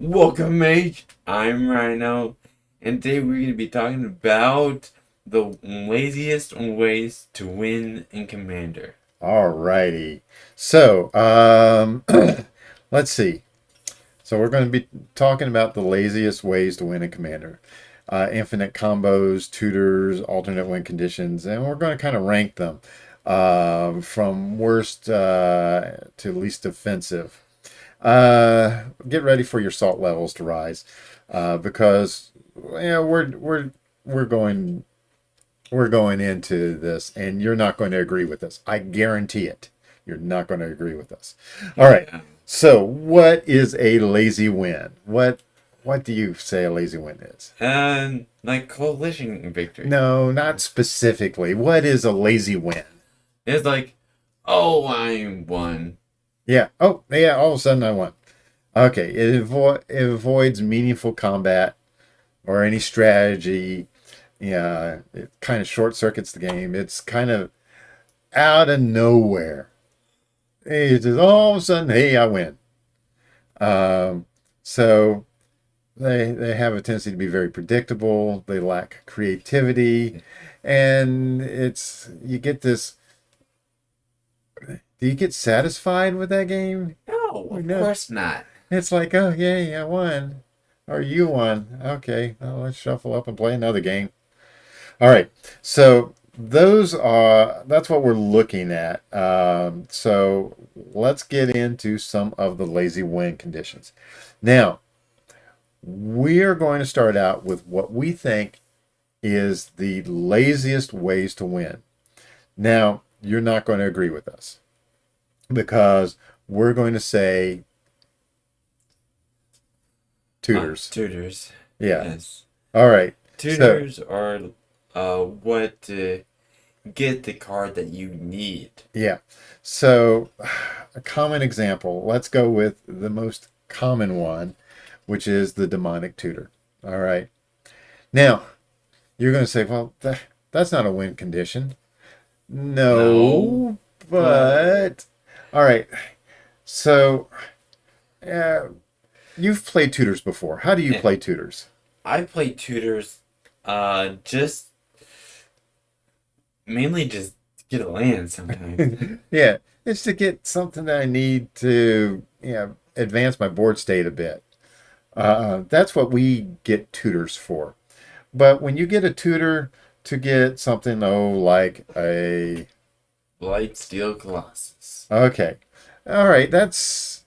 Welcome, mate. I'm Rhino, and today we're going to be talking about the laziest ways to win in Commander. Alrighty. So, let's see. So we're going to be talking about the laziest ways to win in Commander. Infinite combos, tutors, alternate win conditions, and we're going to kind of rank them from worst to least offensive. Get ready for your salt levels to rise because we're going into this, and you're not going to agree with us. I guarantee it. You're not going to agree with us. All right. Yeah. So, what is a lazy win? What do you say a lazy win is? And like coalition victory. No, not specifically. What is a lazy win? It's like, oh, I won. Yeah. Oh, yeah. All of a sudden, I won. Okay. It avoids meaningful combat or any strategy. Yeah. It kind of short circuits the game. It's kind of out of nowhere. It's just all of a sudden, hey, I win. Um, so they have a tendency to be very predictable. They lack creativity, and it's you get this. Do you get satisfied with that game? No, Or of no? course not. It's like, oh yay, I won, or you won. Okay, well, let's shuffle up and play another game. All right, so that's what we're looking at. So let's get into some of the lazy win conditions. Now, we are going to start out with what we think is the laziest ways to win. Now, you're not going to agree with us because we're going to say tutors. Tutors. Yeah. Yes. All right. So, Tutors are what get the card that you need. yeah. So, a common example. Let's go with the most common one, which is the demonic tutor. All right. Now, you're going to say, well, that's not a win condition. No, No, but but all right. So, uh, you've played tutors before. How do you yeah, play tutors? I play tutors just mainly just to get a land sometimes. Yeah, it's to get something that I need to, advance my board state a bit. That's what we get tutors for. But when you get a tutor to get something, oh, like a, Light Steel Colossus. okay, all right, that's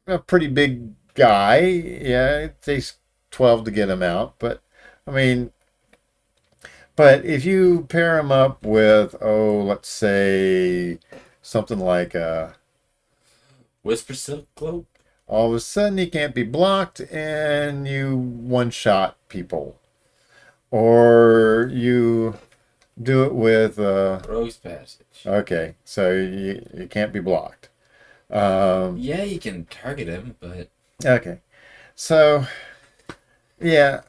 a pretty big guy. Yeah, it takes 12 to get him out, but I mean, but if you pair him up with, oh, let's say something like Whisper Silk Cloak. all of a sudden he can't be blocked and you one shot people. Or you do it with, Rose Passage. okay, so you can't be blocked. Um, Yeah, you can target him, but okay, so yeah,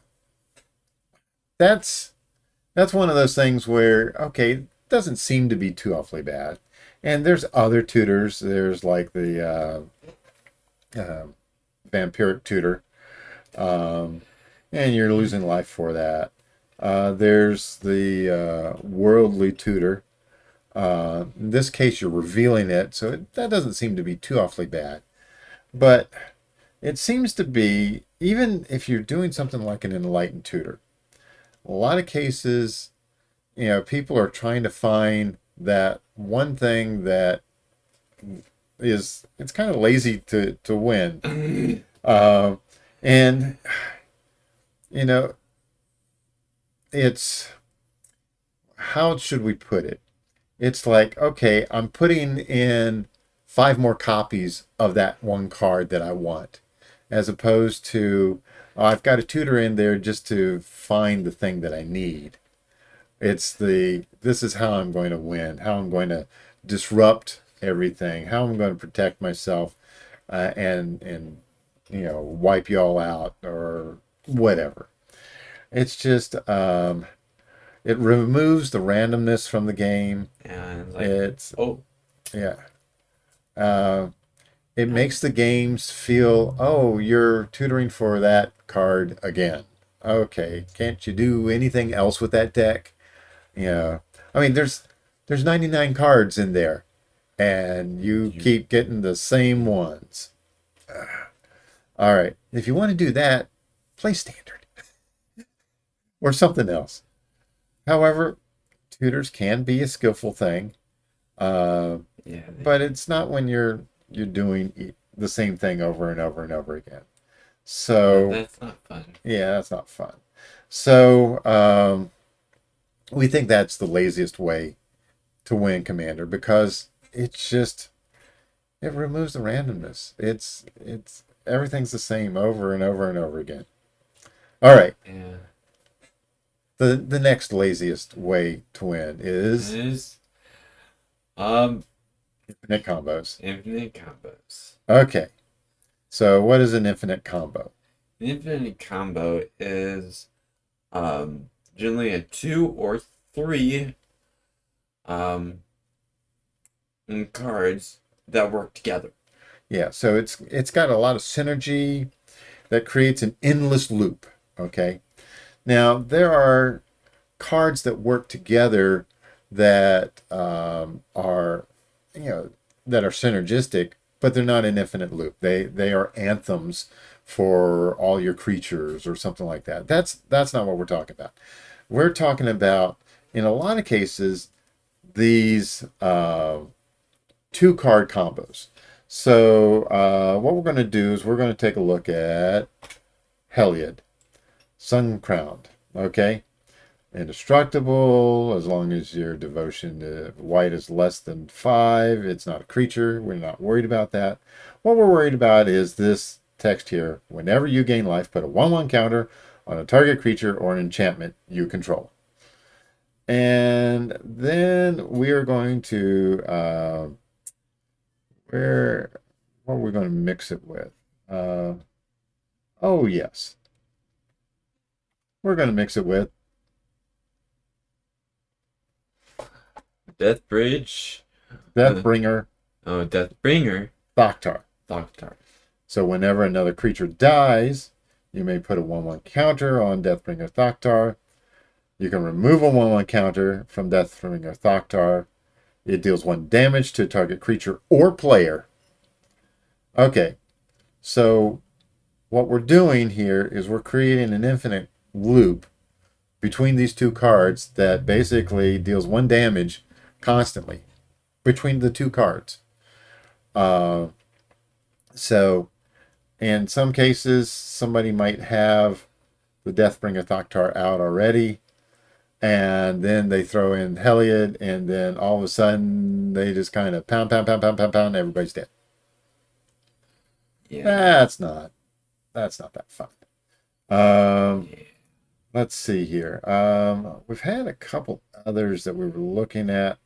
that's that's one of those things where, okay, it doesn't seem to be too awfully bad. And there's other tutors. There's like the vampiric tutor, um, and you're losing life for that. There's the worldly tutor. In this case, you're revealing it, so that doesn't seem to be too awfully bad. But it seems to be, even if you're doing something like an enlightened tutor, a lot of cases, people are trying to find that one thing that it's kind of lazy to win. Uh, and, you know, it's, how should we put it? It's like, okay, I'm putting in five more copies of that one card that I want, as opposed to, oh, I've got a tutor in there just to find the thing that I need. This is how I'm going to win, how I'm going to disrupt everything, how I'm going to protect myself, and wipe you all out or whatever. It's just it removes the randomness from the game. and like It's oh, yeah. Uh, it makes the games feel, oh, you're tutoring for that card again. Okay, can't you do anything else with that deck? Yeah. I mean, there's 99 cards in there, and you You, keep getting the same ones. All right. If you want to do that, play standard or something else. However, tutors can be a skillful thing, uh, yeah, but it's not when you're doing the same thing over and over and over again. So that's not fun. yeah, that's not fun. So we think that's the laziest way to win Commander because it's just it removes the randomness. It's everything's the same over and over and over again. All right. Yeah, The next laziest way to win is is um infinite combos. infinite combos. Okay. So what is an infinite combo? An infinite combo is generally a two or three um cards that work together. Yeah, so it's got a lot of synergy that creates an endless loop. Okay. Now there are cards that work together that are, you know, that are synergistic, but they're not an infinite loop. They are anthems for all your creatures or something like that. That's not what we're talking about. We're talking about in a lot of cases these two card combos. So what we're going to do is we're going to take a look at Heliod, Sun Crowned. Okay. Indestructible as long as your devotion to white is less than 5. It's not a creature. We're not worried about that. What we're worried about is this text here. Whenever you gain life, put a 1/1 counter on a target creature or an enchantment you control. And then we are going to where what are we going to mix it with? Oh yes, we're going to mix it with Death Bridge. Deathbringer Deathbringer. Thoktar. Doctor. So whenever another creature dies, you may put a 1/1 counter on Deathbringer Thoktar. You can remove a 1/1 counter from Deathbringer Thoktar. It deals 1 damage to a target creature or player. Okay, so what we're doing here is we're creating an infinite loop between these two cards that basically deals 1 damage constantly between the two cards. Uh, so in some cases, somebody might have the Deathbringer Thoktar out already, and then they throw in Heliod, and then all of a sudden they just kind of pound, pound, pound, pound, pound, pound, everybody's dead. Yeah. That's not that fun. Yeah. Let's see here. We've had a couple others that we were looking at,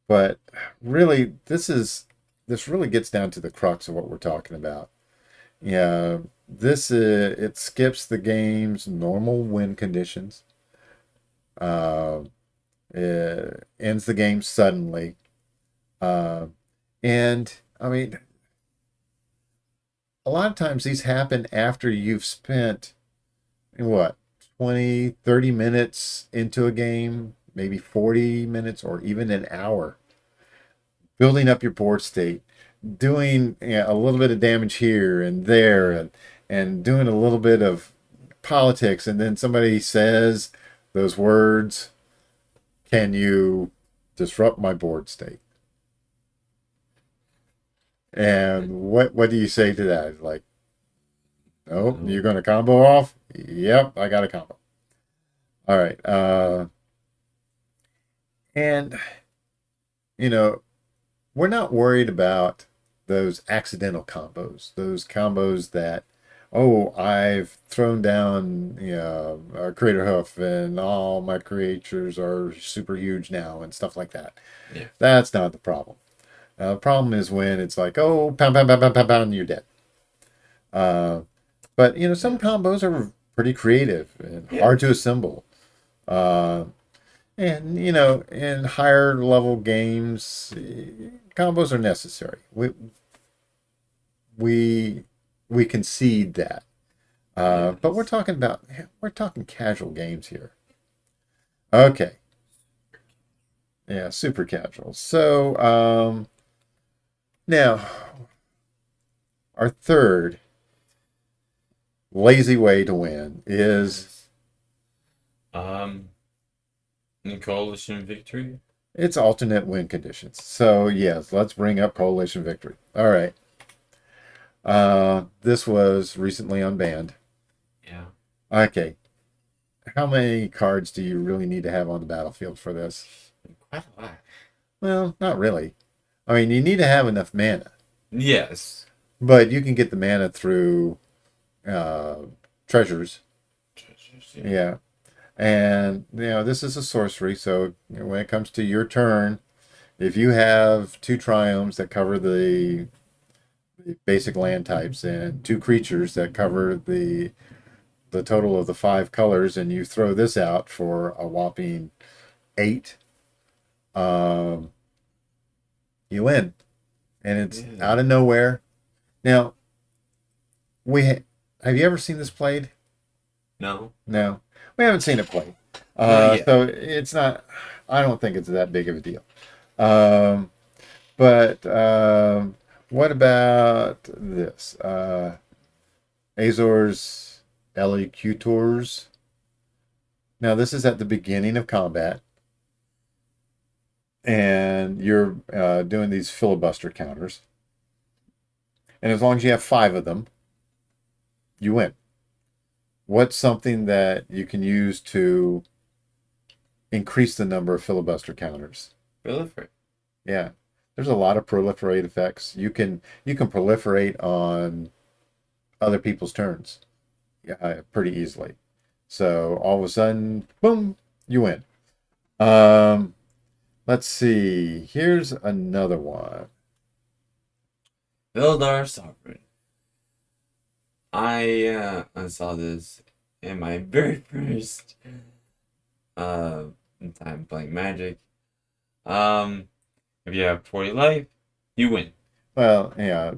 but really this really gets down to the crux of what we're talking about. Yeah, this it skips the game's normal win conditions. Uh, it ends the game suddenly. Uh, and I mean, a lot of times these happen after you've spent what 20, 30 minutes into a game, maybe 40 minutes or even an hour, building up your board state, doing, a little bit of damage here and there, and doing a little bit of politics, and then somebody says those words, can you disrupt my board state? And what do you say to that? Like, nope, you're going to combo off? Yep, I got a combo. All right. And, you know, we're not worried about those accidental combos, those combos that, oh, I've thrown down, a creator hoof and all my creatures are super huge now and stuff like that. Yeah. That's not the problem. The problem is when it's like, oh, pound, pound, pound, pound, pound, pound, and you're dead. But some combos are pretty creative and hard to assemble. And in higher level games, combos are necessary. We we concede that. But Yes. we're talking casual games here. Okay. Yeah, super casual. So now our third lazy way to win is Yes. Um, coalition victory. it's alternate win conditions. So yes, let's bring up coalition victory. All right. This was recently unbanned. Yeah. Okay. How many cards do you really need to have on the battlefield for this? Quite a lot. Well, not really. I mean, you need to have enough mana, Yes. but you can get the mana through uh, treasures. Treasures, yeah. Yeah. And, this is a sorcery. So when it comes to your turn, if you have two triomes that cover the basic land types and two creatures that cover the total of the five colors, and you throw this out for a whopping 8, um, you win. And it's Yeah. out of nowhere. Now, have you ever seen this played? No. No, we haven't seen it played. Not yet. So it's not. I don't think it's that big of a deal. Um, but what about this? Azor's Tutors. Now this is at the beginning of combat, and you're doing these filibuster counters. And as long as you have 5 of them, you win. What's something that you can use to increase the number of filibuster counters? Proliferate. Yeah. There's a lot of proliferate effects. You can proliferate on other people's turns pretty easily. So all of a sudden, boom, you win. Let's see. Here's another one. Vildar Sovereign. I saw this in my very first uh time playing Magic. Um, if you have 40 life, you win. Well, yeah,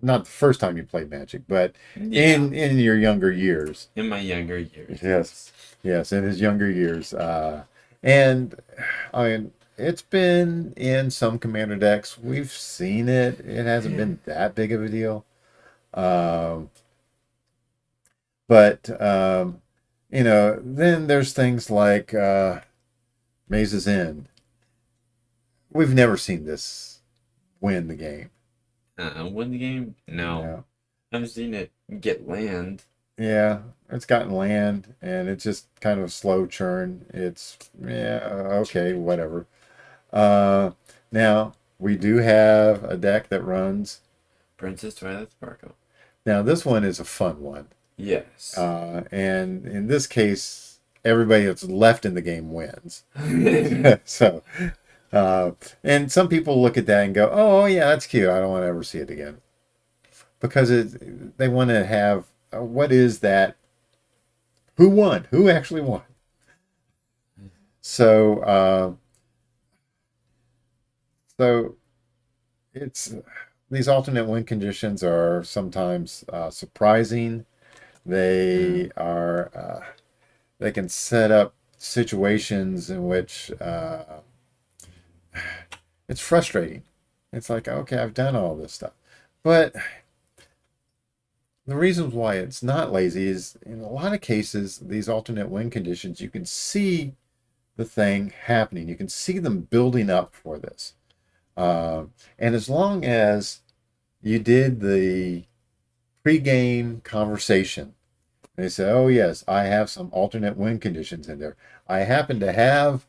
not the first time you played Magic, but Yeah. in your younger years. In my younger years. Yes. Yes, in his younger years. And I mean, it's been in some commander decks. We've seen it. It hasn't been that big of a deal. Um, but then there's things like Maze's End. We've never seen this win the game. Win the game? No. Yeah. I've seen it get land. Yeah, it's gotten land and it's just kind of a slow churn. It's okay, whatever. Uh, Now we do have a deck that runs. Princess Twilight Sparkle. Now this one is a fun one. Yes. And in this case, everybody that's left in the game wins. So, uh, and some people look at that and go, "Oh, yeah, that's cute. I don't want to ever see it again," because they want to have what is that? Who won? Who actually won? So, so it's these alternate win conditions are sometimes surprising. They are they can set up situations in which it's frustrating. It's like, okay, I've done all this stuff, but the reasons why it's not lazy is in a lot of cases these alternate win conditions you can see the thing happening. You can see them building up for this, and as long as you did the pre-game conversation. They say, oh, yes, I have some alternate win conditions in there. I happen to have.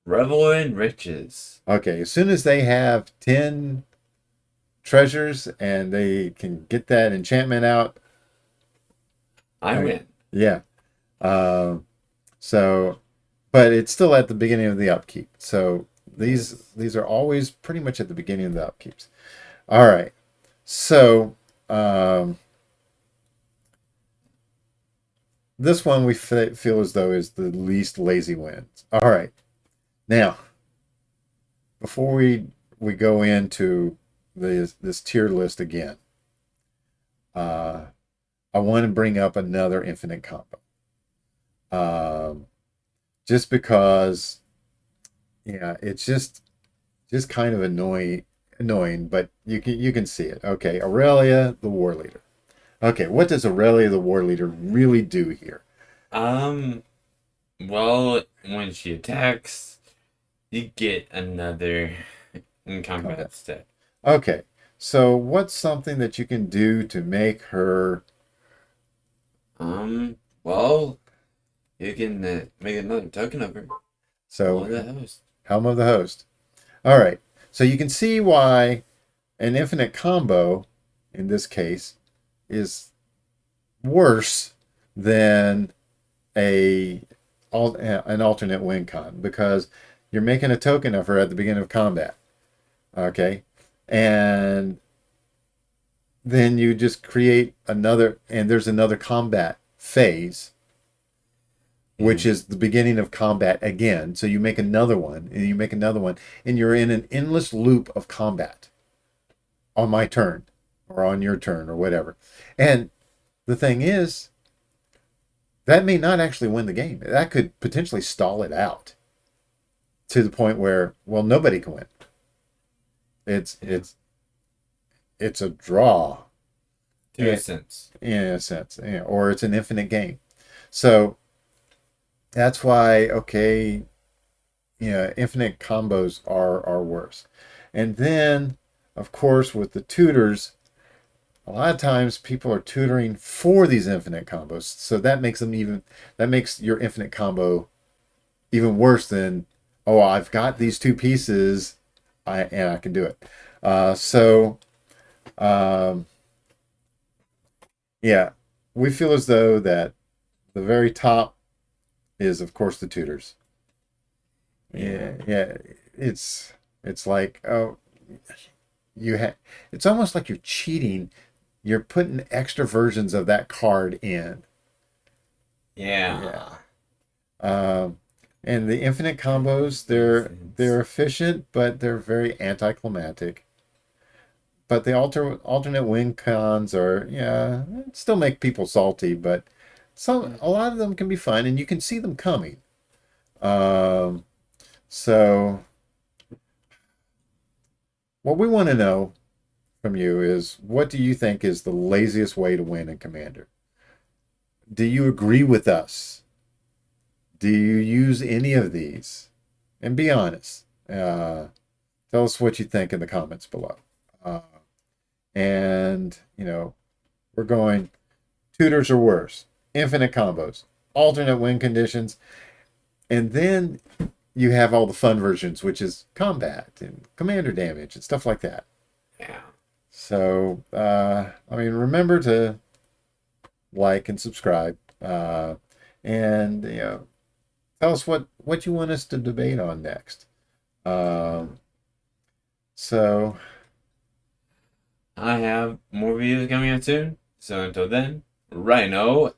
Revel in riches. Okay, as soon as they have 10 treasures and they can get that enchantment out, I win. yeah. Um, so, but it's still at the beginning of the upkeep. So these are always pretty much at the beginning of the upkeeps. All right. So, this one we feel as though is the least lazy wins. All right. Now, before we go into this tier list again, uh, I want to bring up another infinite combo. Just because, yeah, it's just kind of annoying, but you can see it. Okay, Aurelia, the war leader. Okay, what does Aurelia, the war leader, really do here? Um, well, when she attacks, you get another in Combat. combat step. Okay, so what's something that you can do to make her? Well, you can make another token of her. So All the host. Helm of the Host. All right, so you can see why an infinite combo, in this case, is worse than a an alternate win con because you're making a token of her at the beginning of combat. Okay, and then you just create another, and there's another combat phase, which Yeah. is the beginning of combat again. So you make another one, and you make another one, and you're in an endless loop of combat on my turn, or on your turn, or whatever. And the thing is, that may not actually win the game. That could potentially stall it out to the point where, well, nobody can win. It's Yeah. it's a draw To a sense. in a sense, or it's an infinite game. So that's why, okay, infinite combos are worse. And then, of course, with the tutors, a lot of times people are tutoring for these infinite combos, so that makes your infinite combo even worse than, oh, I've got these two pieces, and I can do it. So um, yeah, we feel as though that the very top is, of course, the tutors. Yeah. Yeah, it's like, oh, you have. It's almost like you're cheating. You're putting extra versions of that card in. Yeah. Yeah. Um, and the infinite combos, Makes they're sense. efficient, but they're very anticlimactic. But the alternate win cons are, yeah, still make people salty, but a lot of them can be fun, and you can see them coming. Um, so what we want to know from you is, what do you think is the laziest way to win in Commander? Do you agree with us? Do you use any of these? And be honest. Tell us what you think in the comments below. Uh, and, we're going tutors are worse, infinite combos, alternate win conditions, and then you have all the fun versions, which is combat and commander damage and stuff like that. Yeah. So, I mean, remember to like and subscribe, and tell us what you want us to debate on next. Um, so, I have more videos coming out soon. So until then, Rhino